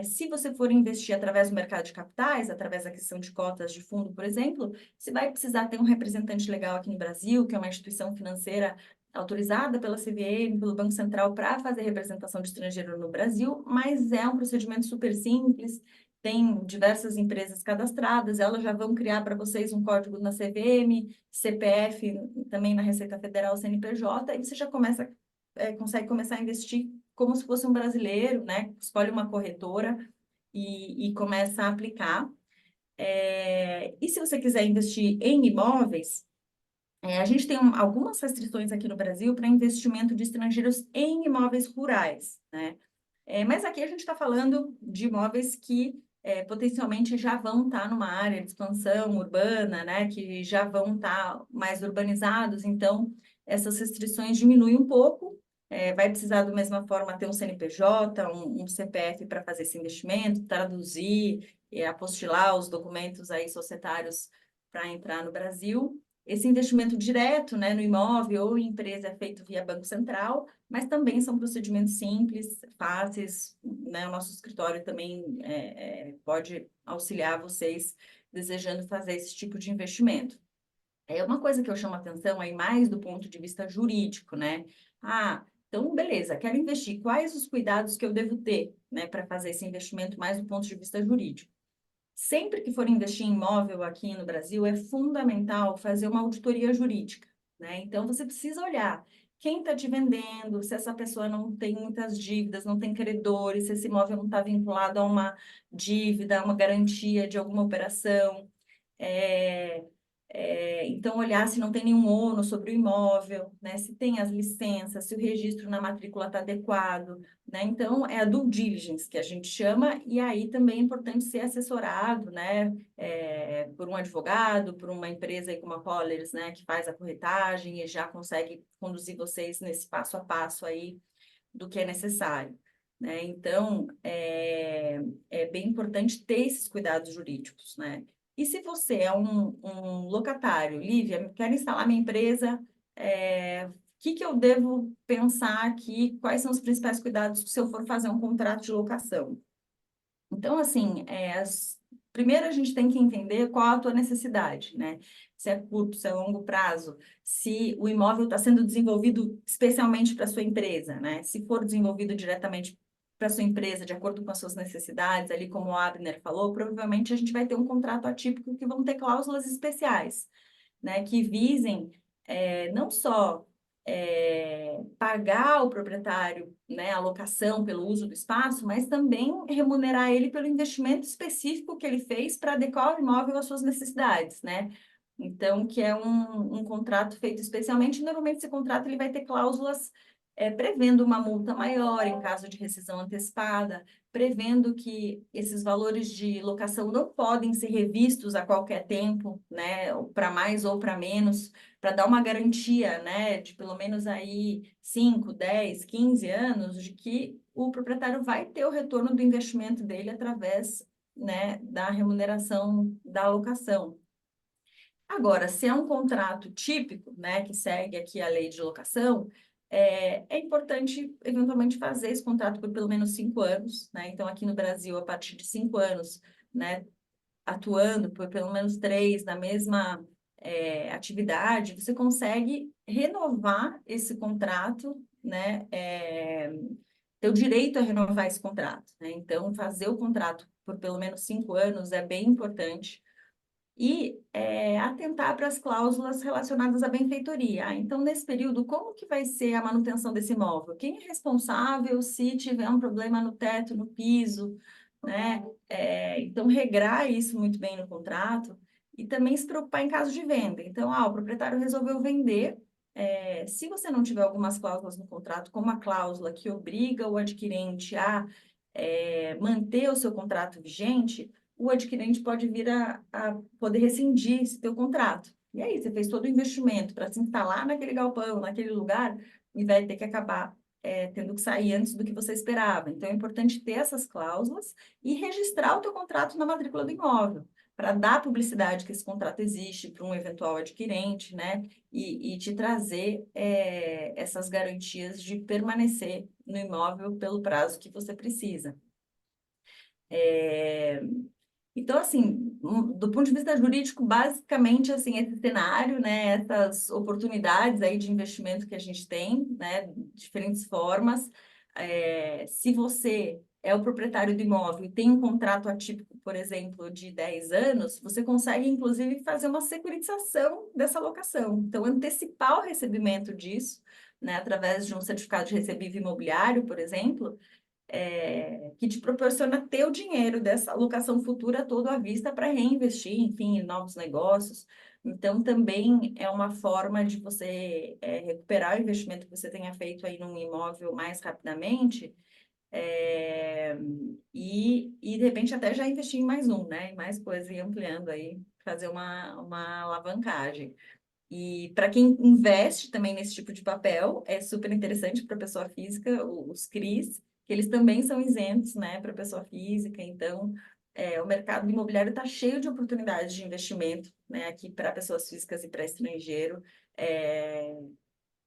se você for investir através do mercado de capitais, através da aquisição de cotas de fundo, por exemplo, você vai precisar ter um representante legal aqui no Brasil, que é uma instituição financeira autorizada pela CVM, pelo Banco Central, para fazer representação de estrangeiro no Brasil, mas é um procedimento super simples, tem diversas empresas cadastradas, elas já vão criar para vocês um código na CVM, CPF, também na Receita Federal, CNPJ, e você já consegue começar a investir como se fosse um brasileiro, né? Escolhe uma corretora e começa a aplicar. E se você quiser investir em imóveis, a gente tem algumas restrições aqui no Brasil para investimento de estrangeiros em imóveis rurais, né? Mas aqui a gente está falando de imóveis que potencialmente já vão estar numa área de expansão urbana, né? Que já vão estar mais urbanizados, então essas restrições diminuem um pouco. Vai precisar, da mesma forma, ter um CNPJ, um CPF para fazer esse investimento, traduzir, apostilar os documentos aí societários para entrar no Brasil. Esse investimento direto, né, no imóvel ou em empresa é feito via Banco Central, mas também são procedimentos simples, fáceis, né? O nosso escritório também pode auxiliar vocês desejando fazer esse tipo de investimento. Uma coisa que eu chamo a atenção aí mais do ponto de vista jurídico, né? Então, beleza, quero investir. Quais os cuidados que eu devo ter, né, para fazer esse investimento mais do ponto de vista jurídico? Sempre que for investir em imóvel aqui no Brasil, é fundamental fazer uma auditoria jurídica, né? Então, você precisa olhar quem está te vendendo, se essa pessoa não tem muitas dívidas, não tem credores, se esse imóvel não está vinculado a uma dívida, a uma garantia de alguma operação. Então, olhar se não tem nenhum ônus sobre o imóvel, né? Se tem as licenças, se o registro na matrícula está adequado, né? Então, é a due diligence que a gente chama, e aí também é importante ser assessorado, né? Por um advogado, por uma empresa aí como a Colliers, né? Que faz a corretagem e já consegue conduzir vocês nesse passo a passo aí do que é necessário, né? Então, é bem importante ter esses cuidados jurídicos, né? E se você é um locatário, Lívia, quero instalar minha empresa, o que eu devo pensar aqui? Quais são os principais cuidados se eu for fazer um contrato de locação? Então, assim, primeiro a gente tem que entender qual a tua necessidade, né? Se é curto, se é longo prazo, se o imóvel está sendo desenvolvido especialmente para a sua empresa, né? Se for desenvolvido diretamente para a sua empresa, de acordo com as suas necessidades, ali como o Abner falou, provavelmente a gente vai ter um contrato atípico que vão ter cláusulas especiais, né? Que visem não só pagar ao proprietário, né, a locação pelo uso do espaço, mas também remunerar ele pelo investimento específico que ele fez para adequar o imóvel às suas necessidades, né? Então, que é um contrato feito especialmente, normalmente esse contrato ele vai ter cláusulas prevendo uma multa maior em caso de rescisão antecipada, prevendo que esses valores de locação não podem ser revistos a qualquer tempo, né, para mais ou para menos, para dar uma garantia, né, de pelo menos aí 5, 10, 15 anos, de que o proprietário vai ter o retorno do investimento dele através, né, da remuneração da locação. Agora, se é um contrato típico, né, que segue aqui a lei de locação, é importante, eventualmente, fazer esse contrato por pelo menos 5 anos, né? Então, aqui no Brasil, a partir de 5 anos, né, atuando por pelo menos 3 na mesma atividade, você consegue renovar esse contrato, né? Ter o direito a renovar esse contrato, né? Então, fazer o contrato por pelo menos 5 anos é bem importante. E atentar para as cláusulas relacionadas à benfeitoria. Então, nesse período, como que vai ser a manutenção desse imóvel? Quem é responsável se tiver um problema no teto, no piso, né? Então, regrar isso muito bem no contrato e também se preocupar em caso de venda. Então, o proprietário resolveu vender. Se você não tiver algumas cláusulas no contrato, como a cláusula que obriga o adquirente a manter o seu contrato vigente, o adquirente pode vir a poder rescindir esse teu contrato. E aí, você fez todo o investimento para se instalar naquele galpão, naquele lugar, e vai ter que acabar tendo que sair antes do que você esperava. Então, é importante ter essas cláusulas e registrar o teu contrato na matrícula do imóvel, para dar publicidade que esse contrato existe para um eventual adquirente, né? E te trazer essas garantias de permanecer no imóvel pelo prazo que você precisa. Então, assim, do ponto de vista jurídico, basicamente, assim, esse cenário, né, essas oportunidades aí de investimento que a gente tem, né, diferentes formas. Se você é o proprietário do imóvel e tem um contrato atípico, por exemplo, de 10 anos, você consegue, inclusive, fazer uma securitização dessa locação. Então, antecipar o recebimento disso, né, através de um certificado de recebível imobiliário, por exemplo, que te proporciona ter o dinheiro dessa alocação futura todo à vista para reinvestir, enfim, em novos negócios. Então, também é uma forma de você recuperar o investimento que você tenha feito aí num imóvel mais rapidamente, de repente até já investir em mais um, né? Em mais coisas e ampliando aí, fazer uma alavancagem. E para quem investe também nesse tipo de papel, é super interessante para a pessoa física, os CRIs, que eles também são isentos, né, para a pessoa física. Então, o mercado imobiliário está cheio de oportunidades de investimento, né, aqui para pessoas físicas e para estrangeiro.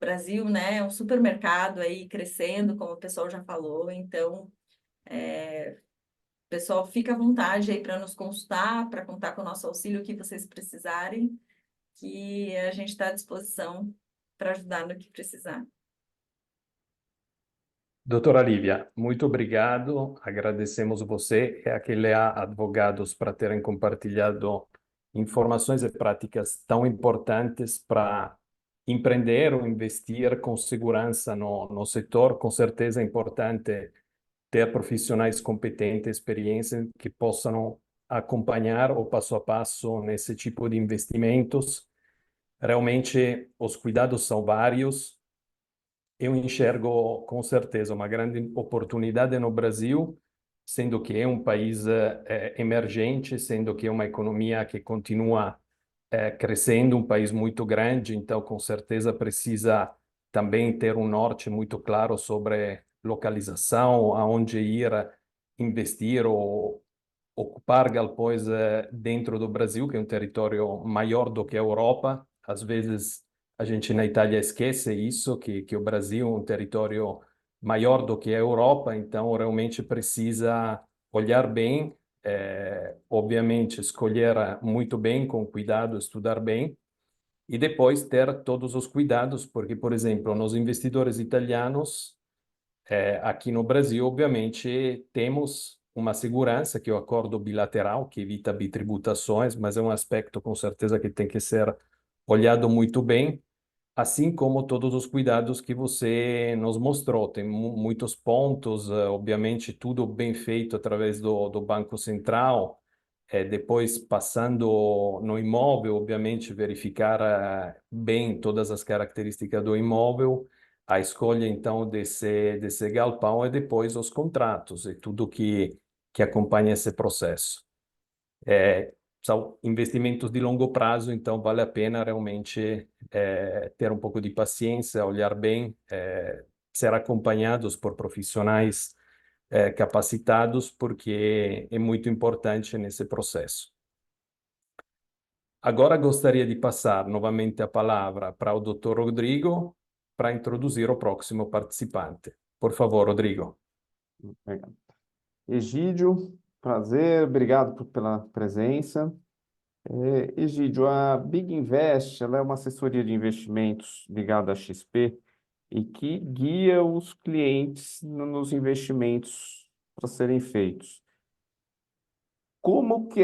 Brasil, né, é um supermercado aí crescendo, como o pessoal já falou. Então, pessoal, fica à vontade aí para nos consultar, para contar com o nosso auxílio, o que vocês precisarem, que a gente está à disposição para ajudar no que precisar. Doutora Lívia, muito obrigado. Agradecemos você e aquele advogados para terem compartilhado informações e práticas tão importantes para empreender ou investir com segurança no setor. Com certeza é importante ter profissionais competentes, experiência, que possam acompanhar o passo a passo nesse tipo de investimentos. Realmente, os cuidados são vários. Eu enxergo, com certeza, uma grande oportunidade no Brasil, sendo que é um país emergente, sendo que é uma economia que continua crescendo, um país muito grande, então, com certeza, precisa também ter um norte muito claro sobre localização, aonde ir investir ou ocupar galpões dentro do Brasil, que é um território maior do que a Europa. Às vezes a gente na Itália esquece isso, que o Brasil é um território maior do que a Europa, então realmente precisa olhar bem, obviamente escolher muito bem, com cuidado, estudar bem, e depois ter todos os cuidados, porque, por exemplo, nos investidores italianos, aqui no Brasil, obviamente, temos uma segurança, que é o acordo bilateral, que evita bitributações, mas é um aspecto, com certeza, que tem que ser olhado muito bem, assim como todos os cuidados que você nos mostrou. Tem muitos pontos, obviamente, tudo bem feito através do Banco Central, depois passando no imóvel, obviamente, verificar bem todas as características do imóvel, a escolha, então, desse galpão e depois os contratos e tudo que acompanha esse processo. São investimentos de longo prazo, então vale a pena realmente ter um pouco de paciência, olhar bem, ser acompanhados por profissionais capacitados, porque é muito importante nesse processo. Agora gostaria de passar novamente a palavra para o Dr. Rodrigo para introduzir o próximo participante. Por favor, Rodrigo. Obrigado. Egídio, prazer, obrigado pela presença. Egídio, a Big Invest, ela é uma assessoria de investimentos ligada à XP e que guia os clientes nos investimentos para serem feitos. Como que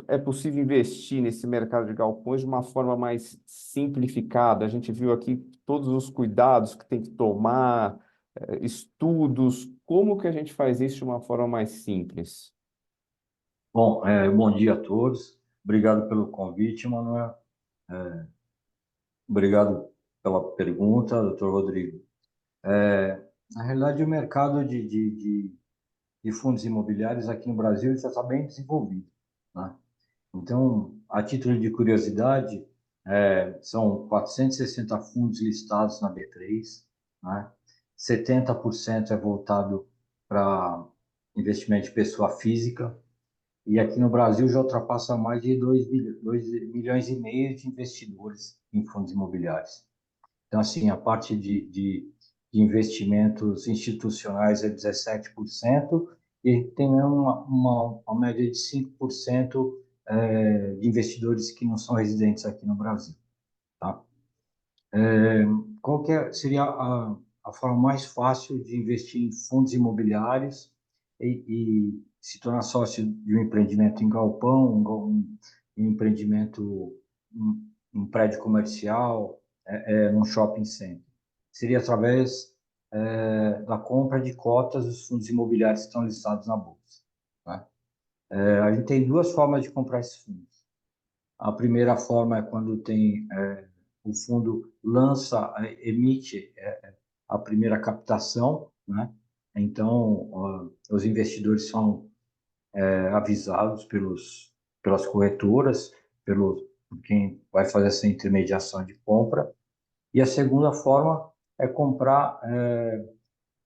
é possível investir nesse mercado de galpões de uma forma mais simplificada? A gente viu aqui todos os cuidados que tem que tomar, estudos. Como que a gente faz isso de uma forma mais simples? Bom, bom dia a todos. Obrigado pelo convite, Manuel. Obrigado pela pergunta, doutor Rodrigo. Na realidade, o mercado de fundos imobiliários aqui no Brasil já está bem desenvolvido, né? Então, a título de curiosidade, são 460 fundos listados na B3, né? 70% é voltado para investimento de pessoa física, e aqui no Brasil já ultrapassa mais de 2 milhões e meio de investidores em fundos imobiliários. Então, assim, a parte de investimentos institucionais é 17%, e tem uma média de 5% de investidores que não são residentes aqui no Brasil, tá? Qual que seria a forma mais fácil de investir em fundos imobiliários? e se tornar sócio de um empreendimento em galpão, um empreendimento, um prédio comercial, num shopping center. Seria através da compra de cotas dos fundos imobiliários que estão listados na bolsa, né? A gente tem duas formas de comprar esses fundos. A primeira forma é quando o fundo emite a primeira captação, né? Então, os investidores são avisados pelas corretoras, por quem vai fazer essa intermediação de compra. E a segunda forma é comprar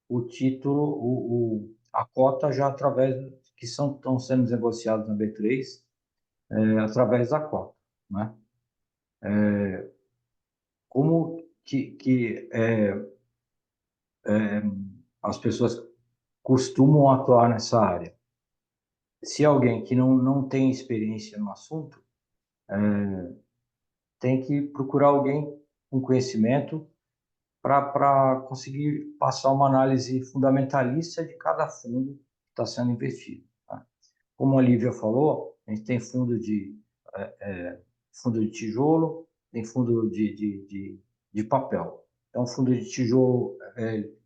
o título, a cota já que estão sendo negociados na B3, através da cota, né? Como que as pessoas costumam atuar nessa área? Se alguém que não tem experiência no assunto, tem que procurar alguém com conhecimento para conseguir passar uma análise fundamentalista de cada fundo que está sendo investido, tá? Como a Lívia falou, a gente tem fundo de tijolo, tem fundo de papel. Então, fundo de tijolo ele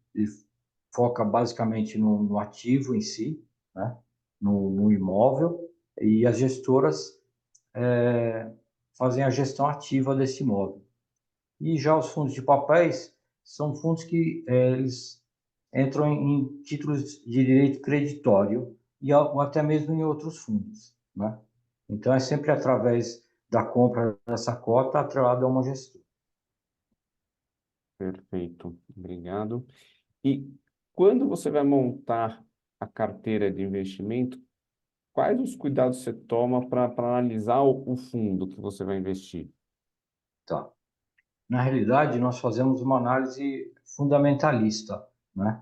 foca basicamente no ativo em si, né? No imóvel, e as gestoras fazem a gestão ativa desse imóvel. E já os fundos de papéis são fundos que eles entram em títulos de direito creditório ou até mesmo em outros fundos, né? Então, é sempre através da compra dessa cota atrelada a uma gestora. Perfeito, obrigado. E quando você vai montar a carteira de investimento, quais os cuidados você toma para analisar o fundo que você vai investir? Tá. Na realidade, nós fazemos uma análise fundamentalista, né?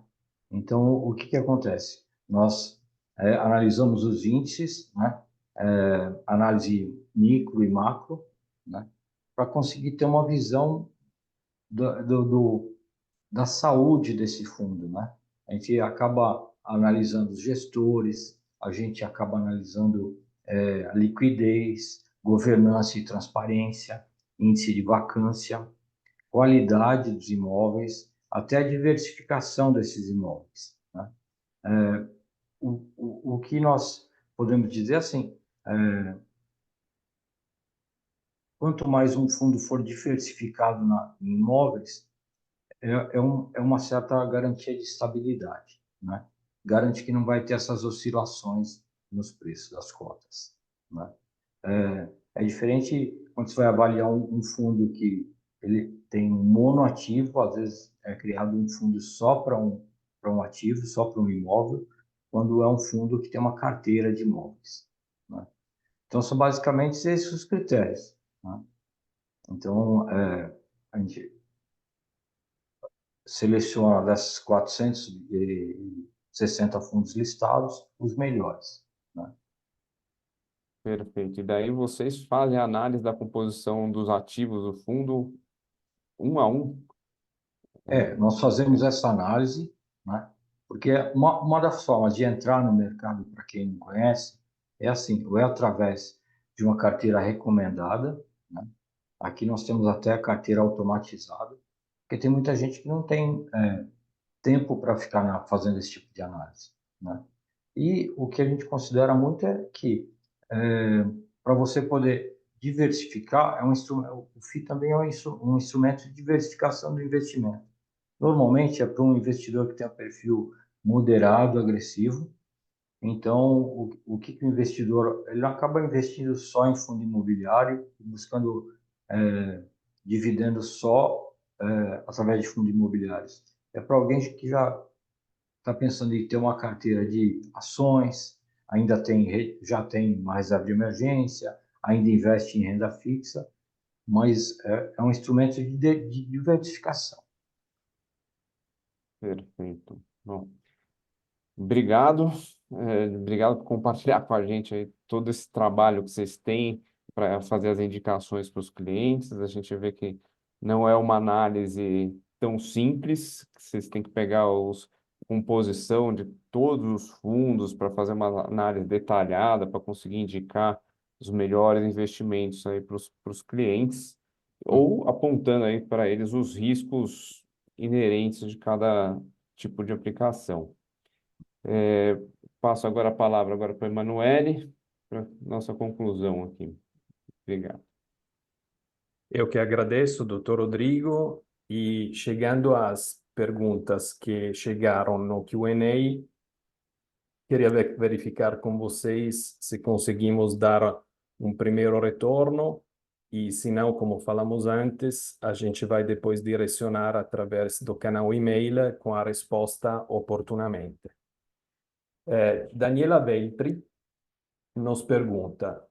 Então, o que acontece? Nós analisamos os índices, né? Análise micro e macro, né? Para conseguir ter uma visão da saúde desse fundo, né? A gente acaba analisando os gestores, a gente acaba analisando a liquidez, governança e transparência, índice de vacância, qualidade dos imóveis, até a diversificação desses imóveis, né? O que nós podemos dizer assim, quanto mais um fundo for diversificado em imóveis, é uma certa garantia de estabilidade, né? Garante que não vai ter essas oscilações nos preços das cotas, né? É diferente quando você vai avaliar um fundo que ele tem um monoativo, às vezes é criado um fundo só para um ativo, só para um imóvel, quando é um fundo que tem uma carteira de imóveis, né? Então, são basicamente esses os critérios, né? Então, a gente seleciona desses 460 fundos listados, os melhores, né? Perfeito. E daí vocês fazem a análise da composição dos ativos do fundo um a um? Nós fazemos essa análise, né? Porque uma das formas de entrar no mercado, para quem não conhece, é assim, ou é através de uma carteira recomendada, né? Aqui nós temos até a carteira automatizada, porque tem muita gente que não tem tempo para ficar fazendo esse tipo de análise, né? E o que a gente considera muito é que para você poder diversificar, o FII também é um instrumento de diversificação do investimento. Normalmente é para um investidor que tem um perfil moderado, agressivo. Então, o que o investidor ele acaba investindo só em fundo imobiliário, buscando dividendos só através de fundos imobiliários. É para alguém que já está pensando em ter uma carteira de ações, já tem uma reserva de emergência, ainda investe em renda fixa, mas é um instrumento de diversificação. Perfeito. Bom, obrigado. Obrigado por compartilhar com a gente aí todo esse trabalho que vocês têm para fazer as indicações para os clientes. A gente vê que não é uma análise tão simples, que vocês têm que pegar os composição de todos os fundos para fazer uma análise detalhada, para conseguir indicar os melhores investimentos aí para os clientes, ou apontando aí para eles os riscos inerentes de cada tipo de aplicação. Passo agora a palavra para a Emanuele, para nossa conclusão aqui. Obrigado. Eu que agradeço, doutor Rodrigo, e chegando às perguntas que chegaram no Q&A, queria verificar com vocês se conseguimos dar um primeiro retorno e, se não, como falamos antes, a gente vai depois direcionar através do canal e-mail com a resposta oportunamente. Daniela Veltri nos pergunta: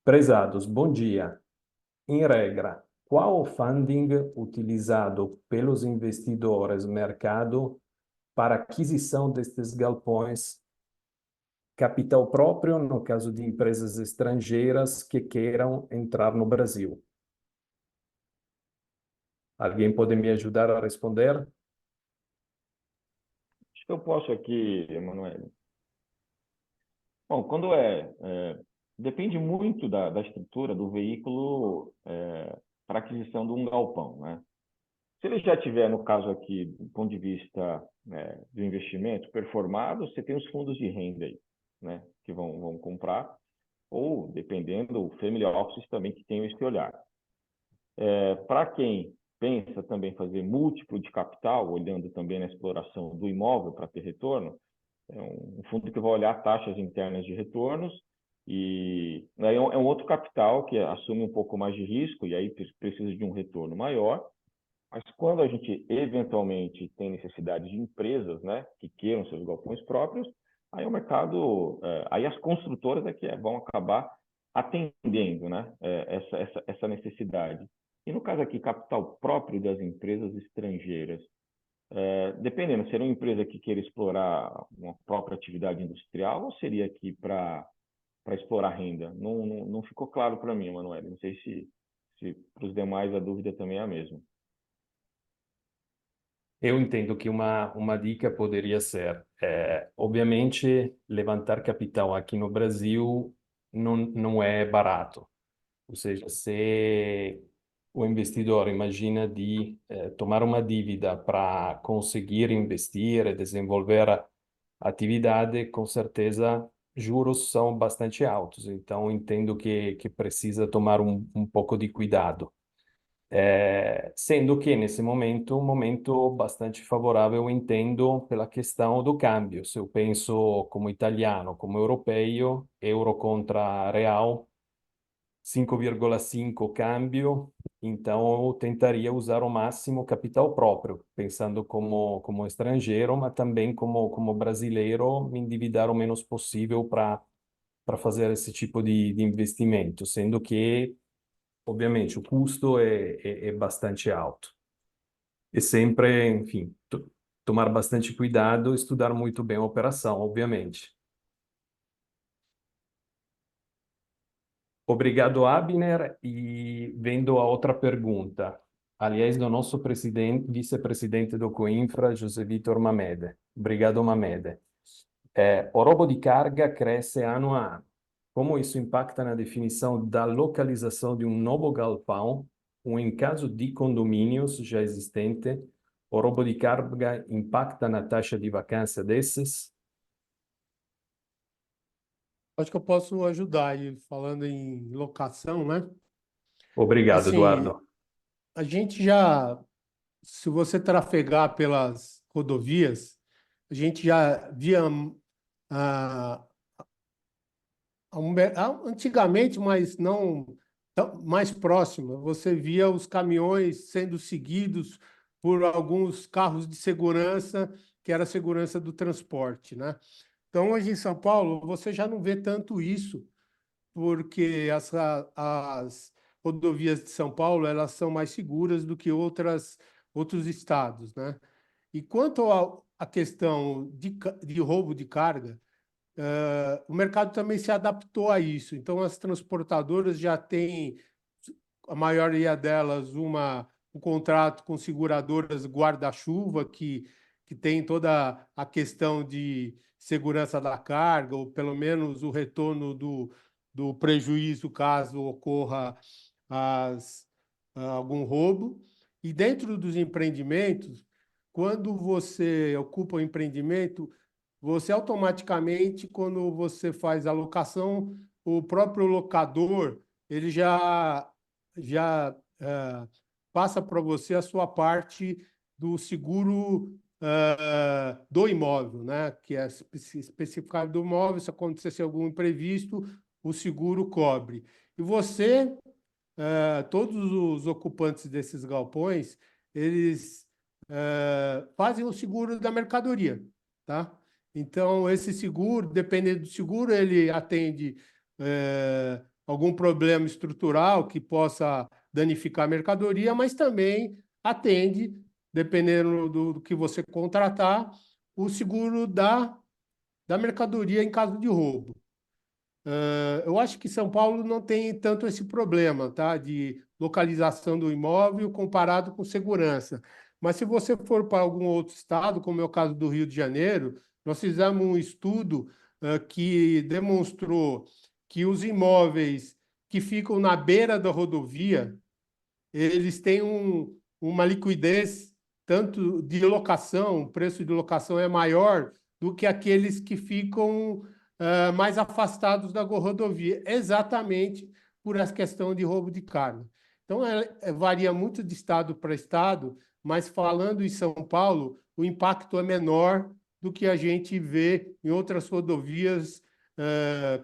prezados, bom dia. Em regra, qual o funding utilizado pelos investidores no mercado para aquisição destes galpões? Capital próprio, no caso de empresas estrangeiras que queiram entrar no Brasil. Alguém pode me ajudar a responder? Acho que eu posso aqui, Emanuele. Bom, depende muito da estrutura do veículo para aquisição de um galpão, né? Se ele já tiver, no caso aqui, do ponto de vista do investimento performado, você tem os fundos de renda aí, né, que vão comprar, ou, dependendo, o family office também que tem esse olhar. Para quem pensa também fazer múltiplo de capital, olhando também na exploração do imóvel para ter retorno, é um fundo que vai olhar taxas internas de retornos, e aí é um outro capital que assume um pouco mais de risco, e aí precisa de um retorno maior. Mas quando a gente eventualmente tem necessidade de empresas, né, que queiram seus galpões próprios, aí o mercado, aí as construtoras é que vão acabar atendendo, né, essa necessidade. E no caso aqui, capital próprio das empresas estrangeiras, dependendo, seria uma empresa que queira explorar uma própria atividade industrial ou seria aqui para explorar renda? Não ficou claro para mim, Emanuele. Não sei se para os demais a dúvida também é a mesma. Eu entendo que uma dica poderia ser, obviamente, levantar capital aqui no Brasil não é barato. Ou seja, se o investidor imagina de tomar uma dívida para conseguir investir e desenvolver a atividade, com certeza juros são bastante altos. Então, entendo que precisa tomar um pouco de cuidado. Sendo que nesse momento, um momento bastante favorável, entendo, pela questão do câmbio. Se eu penso como italiano, como europeu, euro contra real, 5,5 câmbio, então eu tentaria usar o máximo capital próprio, pensando como estrangeiro, mas também como brasileiro, me endividar o menos possível para fazer esse tipo de investimento, sendo que obviamente, o custo é bastante alto. E sempre, enfim, tomar bastante cuidado, estudar muito bem a operação, obviamente. Obrigado, Abner. E vendo a outra pergunta, aliás, do nosso vice-presidente do Coinfra, José Vitor Mamede. Obrigado, Mamede. O roubo de carga cresce ano a ano. Como isso impacta na definição da localização de um novo galpão, ou em caso de condomínios já existente, o roubo de carga impacta na taxa de vacância desses? Acho que eu posso ajudar aí, falando em locação, né? Obrigado, Assim, Eduardo. a gente já, se você trafegar pelas rodovias, a gente já via antigamente, mas não mais próximo, você via os caminhões sendo seguidos por alguns carros de segurança, que era a segurança do transporte, né? Então, hoje em São Paulo, você já não vê tanto isso, porque as rodovias de São Paulo, elas são mais seguras do que outros estados, né? E quanto à questão de roubo de carga, o mercado também se adaptou a isso. Então, as transportadoras já têm, a maioria delas, um contrato com seguradoras guarda-chuva que que tem toda a questão de segurança da carga, ou pelo menos o retorno do prejuízo caso ocorra algum roubo. E dentro dos empreendimentos, quando você ocupa o empreendimento, você automaticamente, quando você faz a locação, o próprio locador ele já passa para você a sua parte do seguro do imóvel, né? Que é especificado do imóvel, se acontecer algum imprevisto, o seguro cobre. E você, todos os ocupantes desses galpões, eles fazem o seguro da mercadoria, tá? Então, esse seguro, dependendo do seguro, ele atende algum problema estrutural que possa danificar a mercadoria, mas também atende, dependendo do que você contratar, o seguro da mercadoria em caso de roubo. Eu acho que São Paulo não tem tanto esse problema, tá? De localização do imóvel comparado com segurança. Mas se você for para algum outro estado, como é o caso do Rio de Janeiro, nós fizemos um estudo que demonstrou que os imóveis que ficam na beira da rodovia, eles têm uma liquidez tanto de locação, o preço de locação é maior do que aqueles que ficam mais afastados da rodovia, exatamente por essa questão de roubo de carga. Então, varia muito de estado para estado, mas falando em São Paulo, o impacto é menor do que a gente vê em outras rodovias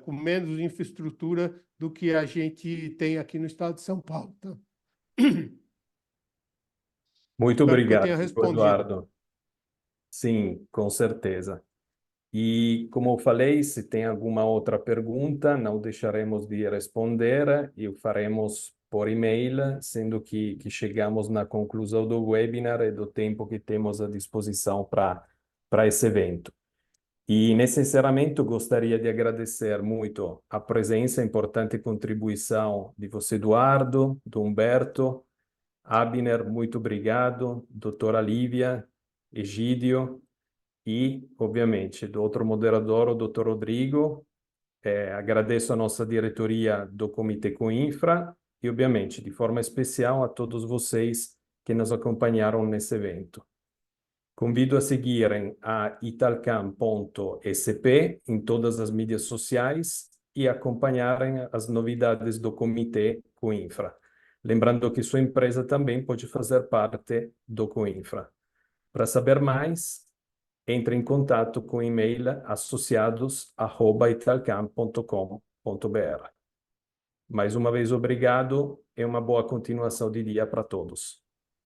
com menos infraestrutura do que a gente tem aqui no estado de São Paulo. Tá? Muito Espero que eu obrigado, tenha respondido. Eduardo. Sim, com certeza. E, como eu falei, se tem alguma outra pergunta, não deixaremos de responder e o faremos por e-mail, sendo que chegamos na conclusão do webinar e do tempo que temos à disposição para esse evento. E, nesse encerramento, gostaria de agradecer muito a presença e importante contribuição de você, Eduardo, do Humberto, Abner, muito obrigado, doutora Lívia, Egídio, e, obviamente, do outro moderador, o Dr. Rodrigo. Agradeço a nossa diretoria do Comitê Coinfra e, obviamente, de forma especial a todos vocês que nos acompanharam nesse evento. Convido a seguirem a italcam.sp em todas as mídias sociais e acompanharem as novidades do Comitê Coinfra. Lembrando que sua empresa também pode fazer parte do Coinfra. Para saber mais, entre em contato com o e-mail associados@italcam.com.br. Mais uma vez, obrigado e uma boa continuação de dia para todos.